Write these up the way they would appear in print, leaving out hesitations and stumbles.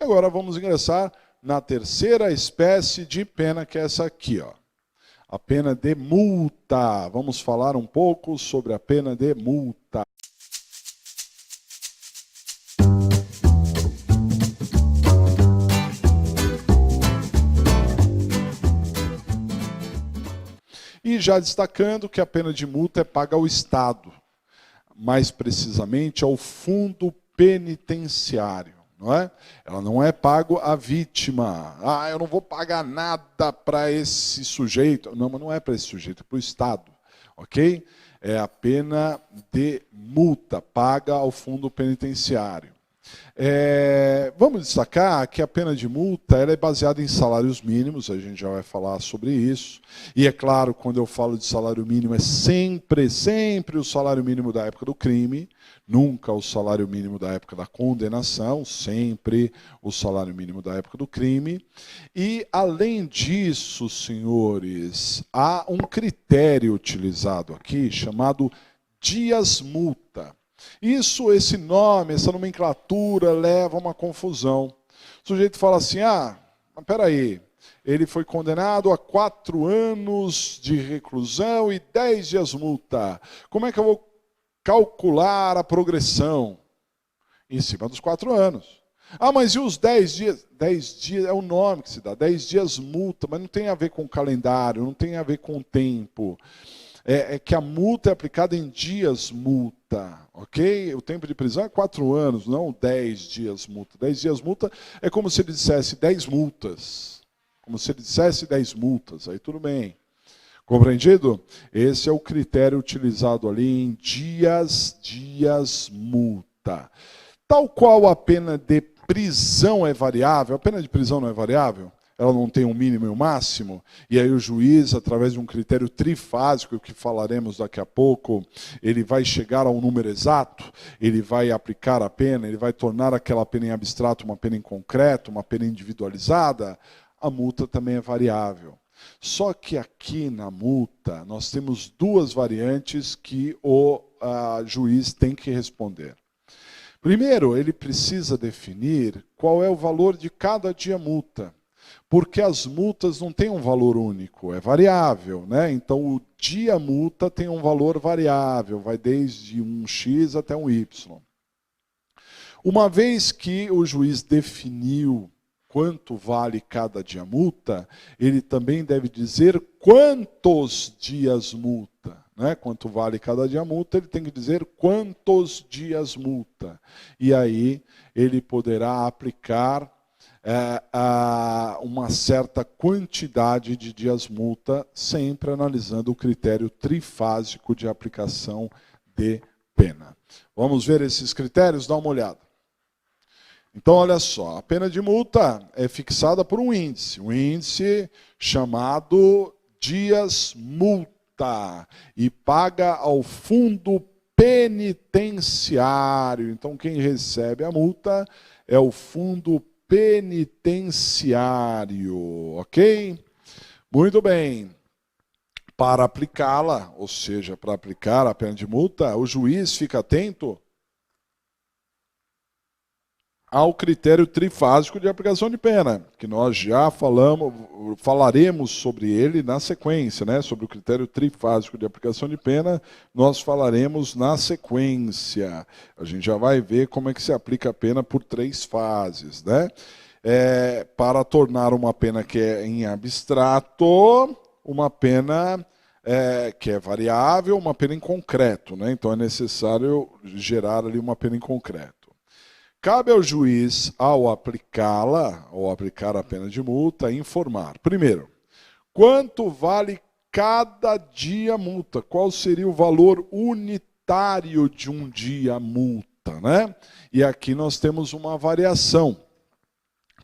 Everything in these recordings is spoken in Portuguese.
Agora vamos ingressar na terceira espécie de pena, que é essa aqui, ó. A pena de multa. Vamos falar um pouco sobre a pena de multa. E já destacando que a pena de multa é paga ao Estado, mais precisamente ao fundo penitenciário, não é? Ela não é pago à vítima. Ah, eu não vou pagar nada para esse sujeito. Não, mas não é para esse sujeito, é para o Estado, ok? É a pena de multa, paga ao fundo penitenciário. Vamos destacar que a pena de multa ela é baseada em salários mínimos, a gente já vai falar sobre isso. E é claro, quando eu falo de salário mínimo, é sempre o salário mínimo da época do crime, nunca o salário mínimo da época da condenação, sempre o salário mínimo da época do crime. E, além disso, senhores, há um critério utilizado aqui chamado dias-multa. Esse nome, essa nomenclatura leva a uma confusão. O sujeito fala assim, mas peraí, ele foi condenado a 4 anos de reclusão e 10 dias multa. Como é que eu vou calcular a progressão? Em cima dos 4 anos. Mas e os 10 dias? 10 dias é o nome que se dá, 10 dias multa, mas não tem a ver com o calendário, não tem a ver com o tempo. É que a multa é aplicada em dias multa, ok? O tempo de prisão é 4 anos, não 10 dias multa. 10 dias multa é como se ele dissesse 10 multas. Como se ele dissesse 10 multas, aí tudo bem. Compreendido? Esse é o critério utilizado ali em dias multa. Tal qual a pena de prisão é variável, a pena de prisão não é variável? Ela não tem um mínimo e um máximo, e aí o juiz, através de um critério trifásico, que falaremos daqui a pouco, ele vai chegar ao número exato, ele vai aplicar a pena, ele vai tornar aquela pena em abstrato uma pena em concreto, uma pena individualizada. A multa também é variável. Só que aqui na multa, nós temos 2 variantes que o juiz tem que responder. Primeiro, ele precisa definir qual é o valor de cada dia multa. Porque as multas não têm um valor único, é variável, né? Então o dia multa tem um valor variável, vai desde um X até um Y. Uma vez que o juiz definiu quanto vale cada dia multa, ele também deve dizer quantos dias multa. Né? Quanto vale cada dia multa, ele tem que dizer quantos dias multa. E aí ele poderá aplicar uma certa quantidade de dias multa, sempre analisando o critério trifásico de aplicação de pena. Vamos ver esses critérios? Dá uma olhada. Então, olha só, a pena de multa é fixada por um índice chamado dias multa, e paga ao fundo penitenciário. Então, quem recebe a multa é o fundo penitenciário, ok? Muito bem. Para aplicá-la, ou seja, para aplicar a pena de multa, o juiz fica atento ao critério trifásico de aplicação de pena, que nós já falaremos sobre ele na sequência, né? Sobre o critério trifásico de aplicação de pena, nós falaremos na sequência. A gente já vai ver como é que se aplica a pena por 3 fases, né? Para tornar uma pena que é em abstrato, uma pena que é variável, uma pena em concreto, né? Então é necessário gerar ali uma pena em concreto. Cabe ao juiz, ao aplicá-la, ou aplicar a pena de multa, informar. Primeiro, quanto vale cada dia multa? Qual seria o valor unitário de um dia multa, né? E aqui nós temos uma variação.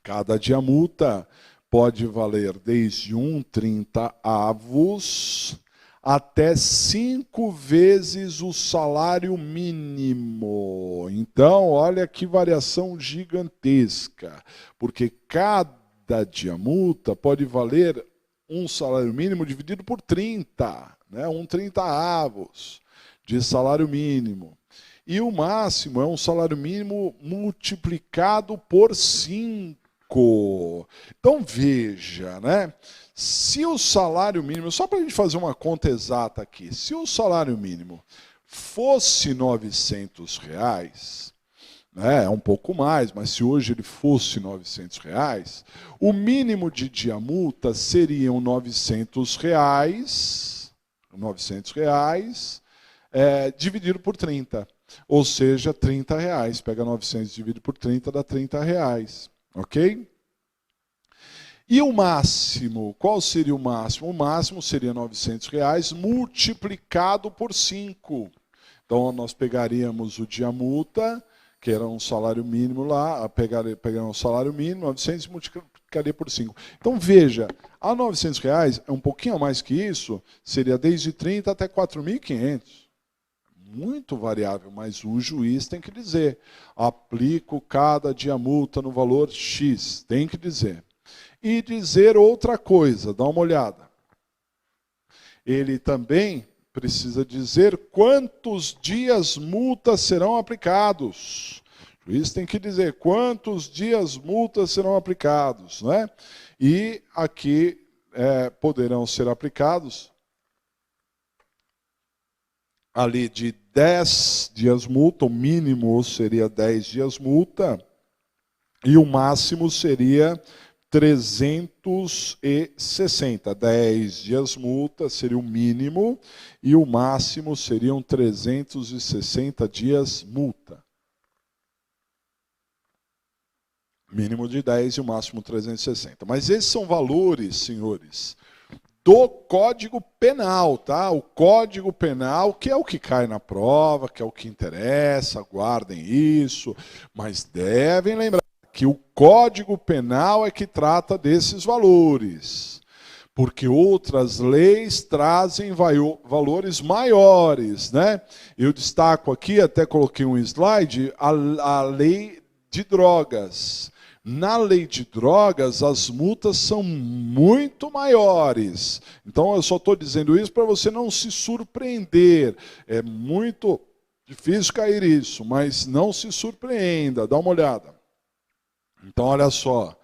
Cada dia multa pode valer desde 1,30 avos até 5 vezes o salário mínimo. Então, olha que variação gigantesca, porque cada dia multa pode valer um salário mínimo dividido por 30, né? 1,30 avos de salário mínimo. E o máximo é um salário mínimo multiplicado por 5. Então veja, né? Se o salário mínimo, só para a gente fazer uma conta exata aqui, se o salário mínimo fosse R$ 900, né, é um pouco mais, mas se hoje ele fosse R$ 900, o mínimo de dia multa seriam R$ 900, dividido por 30. Ou seja, R$ 30. Pega 900 dividido por 30, dá R$ 30. Ok? E o máximo? Qual seria o máximo? O máximo seria R$ 900 multiplicado por 5. Então, nós pegaríamos o dia multa, que era um salário mínimo lá, pegaria um salário mínimo, 900, e multiplicaria por 5. Então, veja, a R$ 900 é um pouquinho a mais que isso, seria desde 30 até 4.500. Muito variável, mas o juiz tem que dizer, aplico cada dia multa no valor X, tem que dizer. E dizer outra coisa, dá uma olhada. Ele também precisa dizer quantos dias multas serão aplicados. O juiz tem que dizer quantos dias multas serão aplicados, né? E aqui poderão ser aplicados ali de 10 dias multa, o mínimo seria 10 dias multa, e o máximo seria 360. 10 dias multa seria o mínimo e o máximo seriam 360 dias multa. Mínimo de 10 e o máximo 360. Mas esses são valores, senhores, do Código Penal, tá? O Código Penal, que é o que cai na prova, que é o que interessa, guardem isso, mas devem lembrar que o Código Penal é que trata desses valores, porque outras leis trazem valores maiores, né? Eu destaco aqui, até coloquei um slide, a lei de drogas. Na lei de drogas, as multas são muito maiores. Então, eu só estou dizendo isso para você não se surpreender. É muito difícil cair isso, mas não se surpreenda, dá uma olhada. Então, olha só,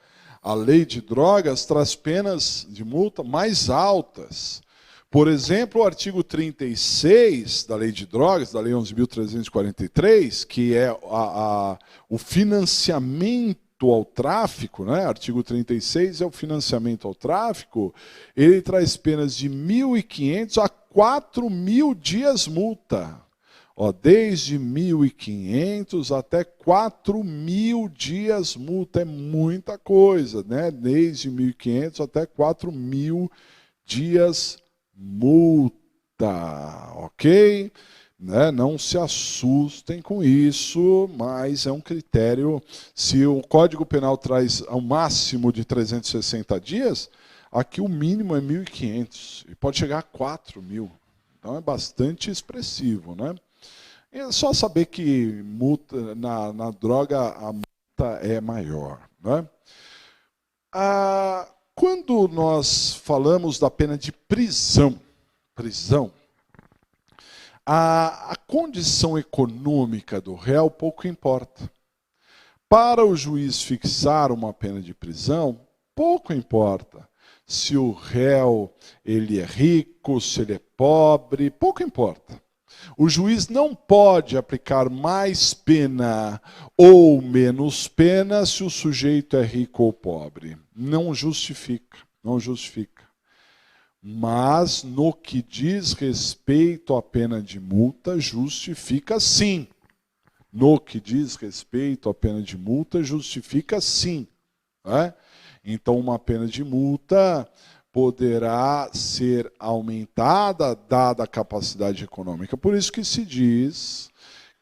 a lei de drogas traz penas de multa mais altas. Por exemplo, o artigo 36 da lei de drogas, da lei 11.343, que é o financiamento ao tráfico, né? Artigo 36 é o financiamento ao tráfico, ele traz penas de 1.500 a 4.000 dias multa. Desde 1.500 até 4.000 dias multa, é muita coisa, né? Desde 1.500 até 4.000 dias multa, ok? Né? Não se assustem com isso, mas é um critério. Se o Código Penal traz ao máximo de 360 dias, aqui o mínimo é 1.500 e pode chegar a 4.000. Então é bastante expressivo, né? É só saber que multa, na droga a multa é maior, né? Quando nós falamos da pena de prisão, a condição econômica do réu pouco importa. Para o juiz fixar uma pena de prisão, pouco importa. Se o réu ele é rico, se ele é pobre, pouco importa. O juiz não pode aplicar mais pena ou menos pena se o sujeito é rico ou pobre. Não justifica, não justifica. Mas no que diz respeito à pena de multa, justifica sim. No que diz respeito à pena de multa, justifica sim. Né? Então, uma pena de multa poderá ser aumentada, dada a capacidade econômica. Por isso que se diz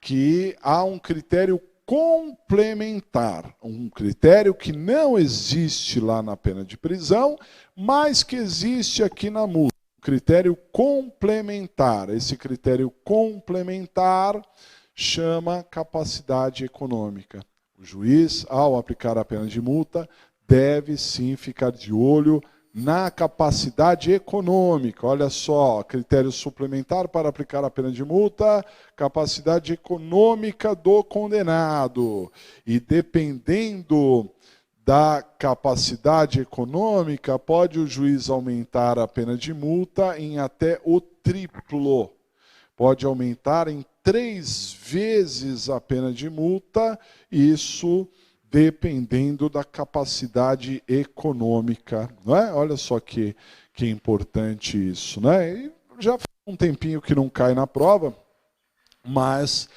que há um critério complementar, um critério que não existe lá na pena de prisão, mas que existe aqui na multa. Um critério complementar. Esse critério complementar chama capacidade econômica. O juiz, ao aplicar a pena de multa, deve sim ficar de olho na capacidade econômica. Olha só, critério suplementar para aplicar a pena de multa, capacidade econômica do condenado. E dependendo da capacidade econômica, pode o juiz aumentar a pena de multa em até o triplo. Pode aumentar em 3 vezes a pena de multa, isso dependendo da capacidade econômica, não é? Olha só que importante isso, né? E já faz um tempinho que não cai na prova, mas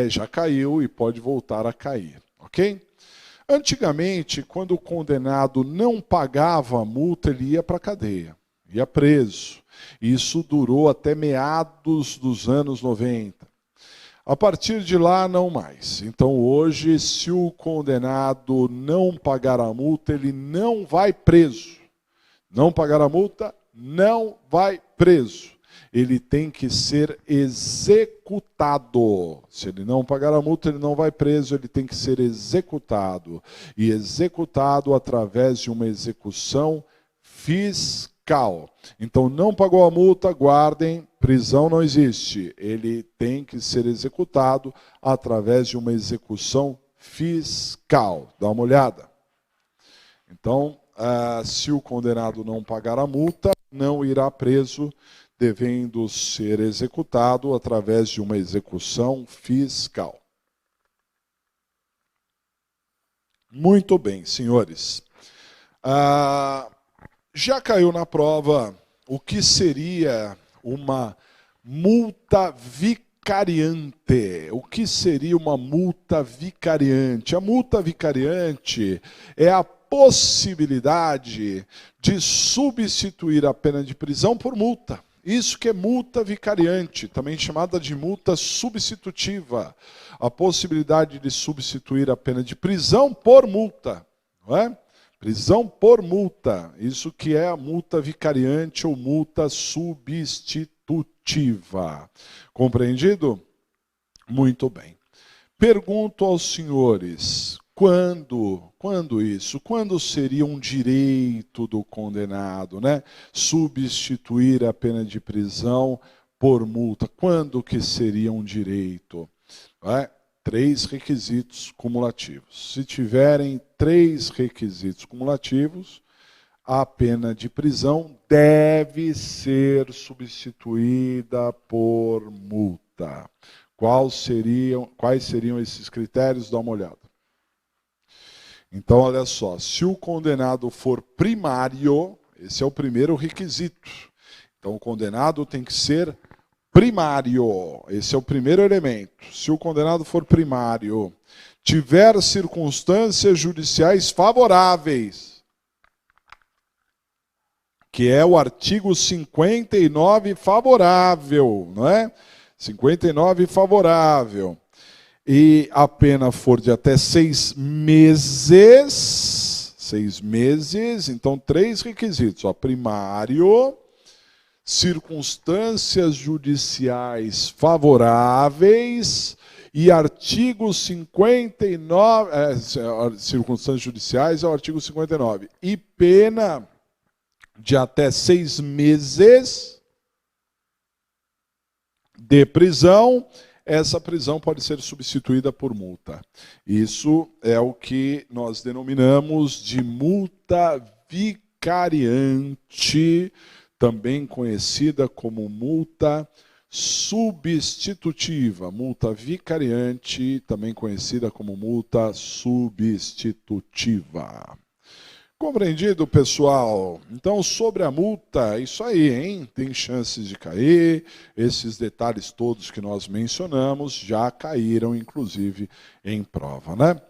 já caiu e pode voltar a cair, ok? Antigamente, quando o condenado não pagava a multa, ele ia para a cadeia, ia preso. Isso durou até meados dos anos 90. A partir de lá, não mais. Então, hoje, se o condenado não pagar a multa, ele não vai preso. Não pagar a multa, não vai preso. Ele tem que ser executado. Se ele não pagar a multa, ele não vai preso, ele tem que ser executado. E executado através de uma execução fiscal. Então, não pagou a multa, guardem, prisão não existe. Ele tem que ser executado através de uma execução fiscal. Dá uma olhada. Então, se o condenado não pagar a multa, não irá preso, devendo ser executado através de uma execução fiscal. Muito bem, senhores. Já caiu na prova o que seria uma multa vicariante. O que seria uma multa vicariante? A multa vicariante é a possibilidade de substituir a pena de prisão por multa. Isso que é multa vicariante, também chamada de multa substitutiva. A possibilidade de substituir a pena de prisão por multa, não é? Prisão por multa, isso que é a multa vicariante ou multa substitutiva. Compreendido? Muito bem. Pergunto aos senhores, quando isso? Quando seria um direito do condenado, né? Substituir a pena de prisão por multa. Quando que seria um direito? 3 requisitos cumulativos. Se tiverem 3 requisitos cumulativos, a pena de prisão deve ser substituída por multa. Quais seriam esses critérios? Dá uma olhada. Então, olha só, se o condenado for primário, esse é o primeiro requisito. Então, o condenado tem que ser primário, esse é o primeiro elemento. Se o condenado for primário, tiver circunstâncias judiciais favoráveis, que é o artigo 59 favorável, não é? 59 favorável. E a pena for de até 6 meses, 6 meses, então 3 requisitos, primário, circunstâncias judiciais favoráveis e artigo 59, circunstâncias judiciais é o artigo 59, e pena de até 6 meses de prisão, essa prisão pode ser substituída por multa. Isso é o que nós denominamos de multa vicariante, também conhecida como multa substitutiva. Multa vicariante, também conhecida como multa substitutiva. Compreendido, pessoal? Então, sobre a multa, isso aí, hein? Tem chances de cair. Esses detalhes todos que nós mencionamos já caíram, inclusive, em prova, né?